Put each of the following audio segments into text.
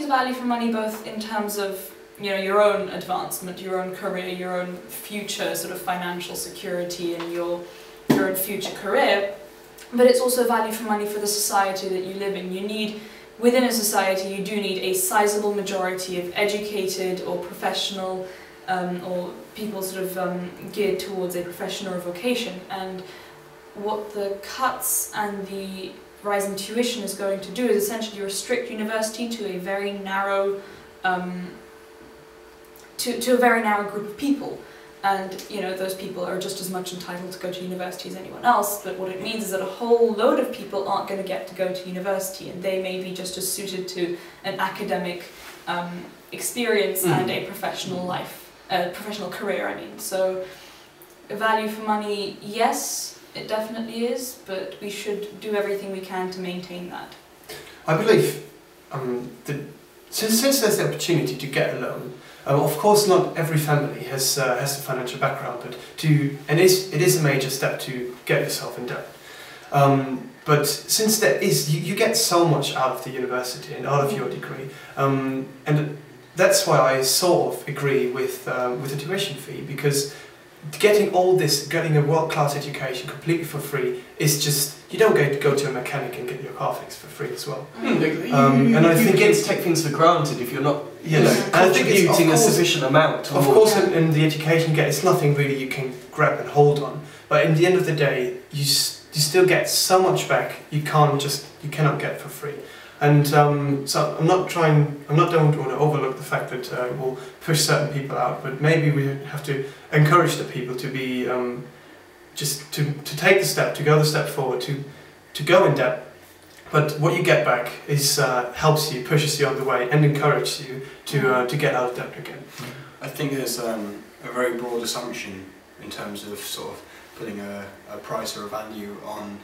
there's value for money both in terms of, you know, your own advancement, your own career, your own future sort of financial security and your own future career, but it's also value for money for the society that you live in. You need, within a society, you do need a sizable majority of educated or professional or people sort of geared towards a profession or a vocation, and what the cuts and the rise in tuition is going to do is essentially restrict university to a very narrow to a very narrow group of people. And, you know, those people are just as much entitled to go to university as anyone else, but what it means is that a whole load of people aren't going to get to go to university, and they may be just as suited to an academic experience and a professional life, professional career, I mean. So, value for money, yes, it definitely is, but we should do everything we can to maintain that. I believe that since there's the opportunity to get a loan, of course, not every family has the financial background, but it is a major step to get yourself in debt. But since there is, you get so much out of the university and out of your degree, and that's why I sort of agree with the tuition fee, because getting all this, getting a world-class education completely for free is just, you don't go to a mechanic and get your car fixed for free as well. And I think begin to take things for granted if you're not, you know, contributing a sufficient amount. Of course, in the education you get, it's nothing really you can grab and hold on. But in the end of the day, you still get so much back. You cannot get for free. And so I'm not don't want to overlook the fact that we'll push certain people out, but maybe we have to encourage the people to be just to take the step, to go the step forward, to go in debt. But what you get back is helps you, pushes you on the way, and encourages you to get out of debt again. I think there's a very broad assumption in terms of sort of putting a price or a value on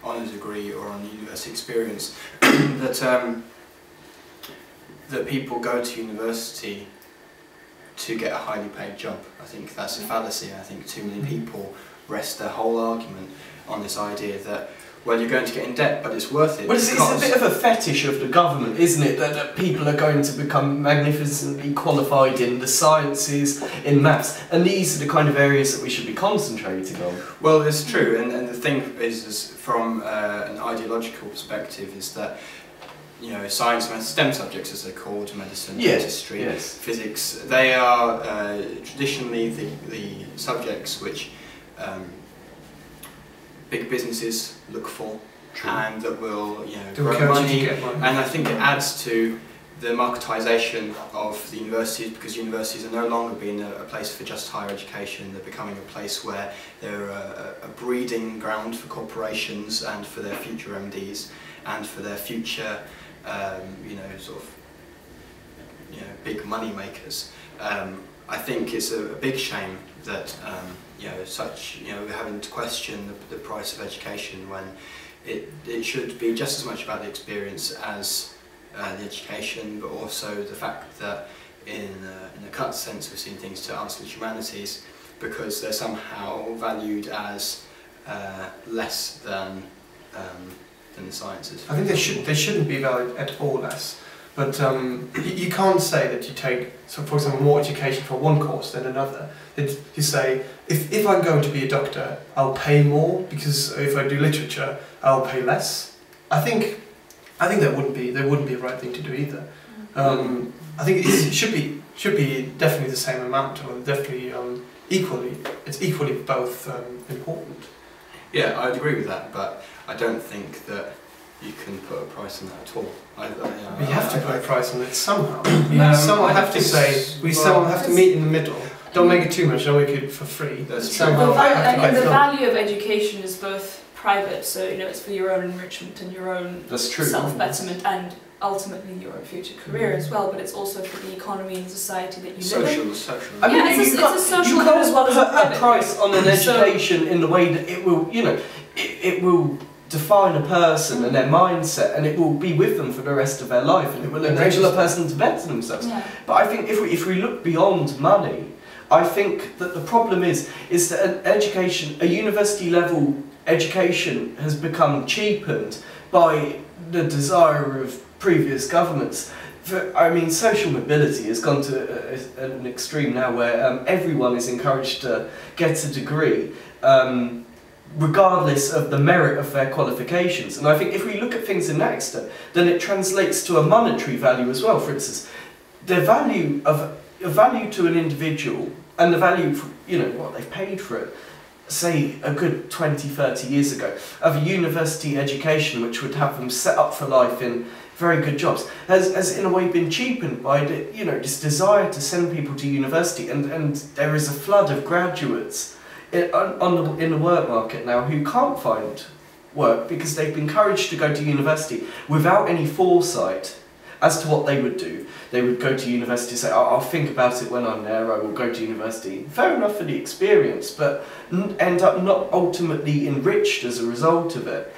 a degree or on university experience that people go to university to get a highly paid job. I think that's a fallacy. I think too many people rest their whole argument on this idea that, well, you're going to get in debt, but it's worth it. Well, it's a bit of a fetish of the government, isn't it? That people are going to become magnificently qualified in the sciences, in maths, and these are the kind of areas that we should be concentrating on. Well, it's true, and the thing is from an ideological perspective, is that, you know, science, maths, STEM subjects as they're called, medicine, dentistry, physics, they are traditionally the subjects which big businesses look for, and that will, you know, grow money. And I think it adds to the marketisation of the universities, because universities are no longer being a place for just higher education. They're becoming a place where they're a breeding ground for corporations and for their future MDs and for their future, you know, sort of, you know, big money makers. I think it's a big shame that you know, we're having to question the price of education when it should be just as much about the experience as the education, but also the fact that in a cut sense we're seeing things to arts and humanities because they're somehow valued as less than the sciences. I think they shouldn't be valued at all less. But you can't say that you take, so for example, more education for one course than another. That you say, if I'm going to be a doctor, I'll pay more, because if I do literature, I'll pay less. I think that wouldn't be a right thing to do either. I think it should be definitely the same amount, or definitely equally. It's equally both important. Yeah, I'd agree with that, but I don't think that you can put a price on that at all. We have to put a price on it somehow. Someone have to say, someone have to meet in the middle. Don't make it too much, don't make it for free. Somehow the value of education is both private, so you know, it's for your own enrichment and your own self-betterment and ultimately your own future career as well, but it's also for the economy and society that you live in. Social. I mean, it's a social good as well as a private. A price on an education in the way that it will, you know, it will define a person and their mindset, and it will be with them for the rest of their life, and it will enable a person to better themselves. Yeah. But I think if we look beyond money, I think that the problem is that an education, a university level education, has become cheapened by the desire of previous governments I mean, social mobility has gone to an extreme now where everyone is encouraged to get a degree, regardless of the merit of their qualifications. And I think if we look at things in that extent, then it translates to a monetary value as well. For instance, the value to an individual and the value for, you know, what they've paid for it, say a good 20, 30 years ago, of a university education which would have them set up for life in very good jobs, has in a way been cheapened by the, you know, this desire to send people to university, and there is a flood of graduates in the work market now who can't find work because they've been encouraged to go to university without any foresight as to what they would do. They would go to university and say, I'll think about it when I'm there, I will go to university. Fair enough for the experience, but end up not ultimately enriched as a result of it.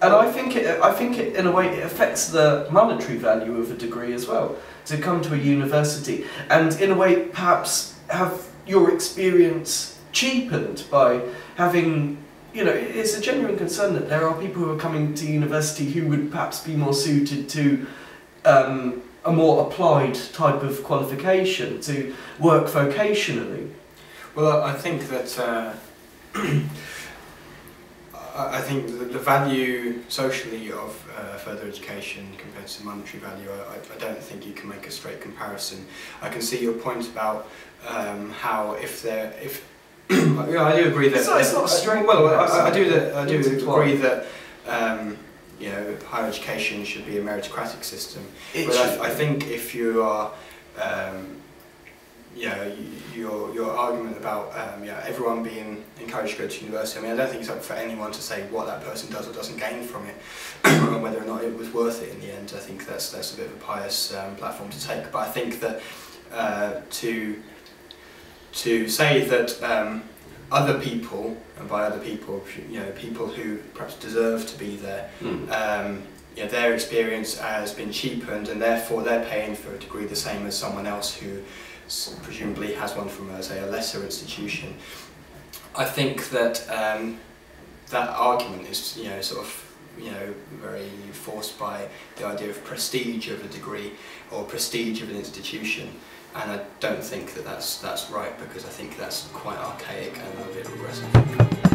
And I think it, in a way, it affects the monetary value of a degree as well, to come to a university and, in a way, perhaps have your experience cheapened by having, you know, it's a genuine concern that there are people who are coming to university who would perhaps be more suited to a more applied type of qualification, to work vocationally. Well, I think that I think the value socially of further education compared to monetary value, I don't think you can make a straight comparison. I can see your point about how if yeah, I do agree that it's not a straight. Well, I do agree that you know, higher education should be a meritocratic system. But I think if you are you know, your argument about yeah, everyone being encouraged to go to university, I mean, I don't think it's up for anyone to say what that person does or doesn't gain from it, or whether or not it was worth it in the end. I think that's a bit of a pious platform to take. But I think that to say that other people, and by other people, you know, people who perhaps deserve to be there, you know, their experience has been cheapened, and therefore they're paying for a degree the same as someone else who presumably has one from, say, a lesser institution. I think that that argument is, you know, sort of, you know, very forced by the idea of prestige of a degree or prestige of an institution, and I don't think that that's right, because I think that's quite archaic and a bit regressive.